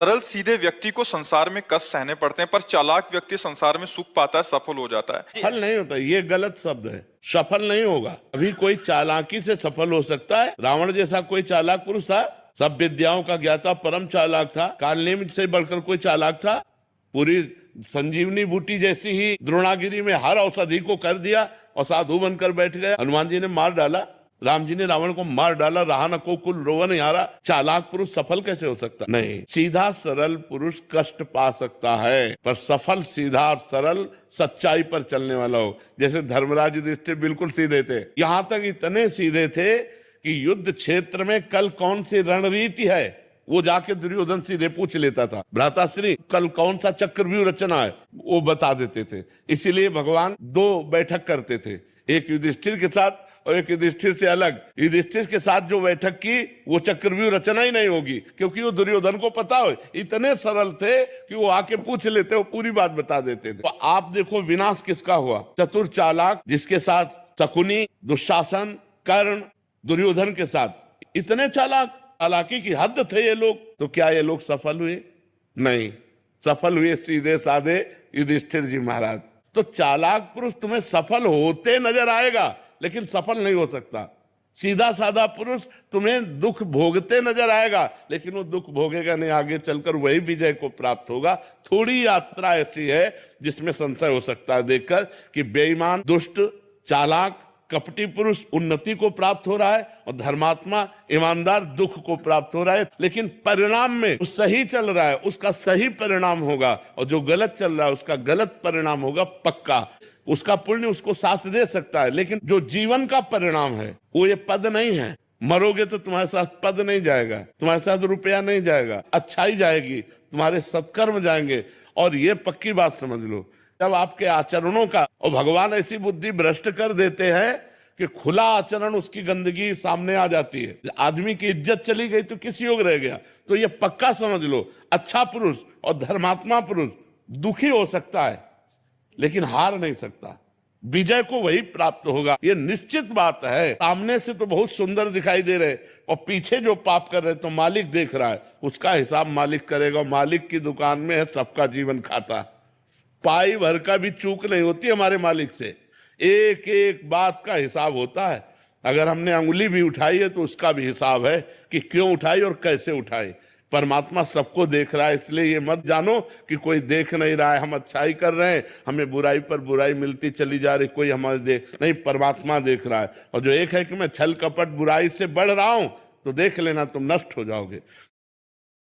सरल सीधे व्यक्ति को संसार में कष्ट सहने पड़ते हैं, पर चालाक व्यक्ति संसार में सुख पाता है, सफल हो जाता है। सफल नहीं होता, ये गलत शब्द है। सफल नहीं होगा। अभी कोई चालाकी से सफल हो सकता है। रावण जैसा कोई चालाक पुरुष था, सब विद्याओं का ज्ञाता, परम चालाक था। कालनेमित से बढ़कर कोई चालाक था? पूरी संजीवनी बूटी जैसी ही द्रोणागिरी में हर औषधि को कर दिया और साधु बनकर बैठ गया। हनुमान जी ने मार डाला, राम जी ने रावण को मार डाला, रहा न को कुल रोवन हारा। चालाक पुरुष सफल कैसे हो सकता? नहीं, सीधा सरल पुरुष कष्ट पा सकता है, पर सफल सीधा और सरल सच्चाई पर चलने वाला हो। जैसे धर्मराज युधिष्ठिर बिल्कुल सीधे थे, यहां तक इतने सीधे थे कि युद्ध क्षेत्र में कल कौन सी रणनीति है वो जाके दुर्योधन सीधे पूछ लेता था। भ्राताश्री कल कौन सा चक्रव्यूह रचना है वो बता देते थे। इसीलिए भगवान दो बैठक करते थे, एक युधिष्ठिर के साथ और एक युधिष्ठिर से अलग। युधिष्ठिर के साथ जो बैठक की वो चक्रव्यूह रचना ही नहीं होगी, क्योंकि वो दुर्योधन को पता हो। इतने सरल थे कि वो आके पूछ लेते, वो पूरी बात बता देते थे। तो आप देखो विनाश किसका हुआ? चतुर चालाक, जिसके साथ शकुनी, दुशासन, कर्ण, दुर्योधन के साथ इतने चालाक, चालाकी की हद थे ये लोग। तो क्या ये लोग सफल हुए? नहीं, सफल हुए सीधे साधे युधिष्ठिर जी महाराज। तो चालाक पुरुष तुम्हें सफल होते नजर आएगा, लेकिन सफल नहीं हो सकता। सीधा साधा पुरुष तुम्हें दुख भोगते नजर आएगा, लेकिन वो दुख भोगेगा नहीं, आगे चलकर वही विजय को प्राप्त होगा। थोड़ी यात्रा ऐसी है जिसमें संशय हो सकता है देखकर कि बेईमान, दुष्ट, चालाक, कपटी पुरुष उन्नति को प्राप्त हो रहा है और धर्मात्मा, ईमानदार दुख को प्राप्त हो रहा है। लेकिन परिणाम में जो सही चल रहा है उसका सही परिणाम होगा, और जो गलत चल रहा है उसका गलत परिणाम होगा पक्का। उसका पुण्य उसको साथ दे सकता है, लेकिन जो जीवन का परिणाम है वो ये पद नहीं है। मरोगे तो तुम्हारे साथ पद नहीं जाएगा, तुम्हारे साथ रुपया नहीं जाएगा, अच्छाई जाएगी, तुम्हारे सत्कर्म जाएंगे। और ये पक्की बात समझ लो, जब आपके आचरणों का, और भगवान ऐसी बुद्धि भ्रष्ट कर देते हैं कि खुला आचरण उसकी गंदगी सामने आ जाती है। आदमी की इज्जत चली गई तो किस योग रह गया? तो ये पक्का समझ लो, अच्छा पुरुष और धर्मात्मा पुरुष दुखी हो सकता है लेकिन हार नहीं सकता। विजय को वही प्राप्त होगा, ये निश्चित बात है। सामने से तो बहुत सुंदर दिखाई दे रहे और पीछे जो पाप कर रहे तो मालिक देख रहा है, उसका हिसाब मालिक करेगा। मालिक की दुकान में है सबका जीवन खाता। पाई भर का भी चूक नहीं होती हमारे मालिक से, एक एक बात का हिसाब होता है। अगर हमने अंगुली भी उठाई है तो उसका भी हिसाब है कि क्यों उठाई और कैसे उठाई। परमात्मा सबको देख रहा है, इसलिए ये मत जानो कि कोई देख नहीं रहा है, हम अच्छाई कर रहे हैं, हमें बुराई पर बुराई मिलती चली जा रही, कोई हमारे देख नहीं। परमात्मा देख रहा है। और जो एक है कि मैं छल कपट बुराई से बढ़ रहा हूं, तो देख लेना तुम नष्ट हो जाओगे।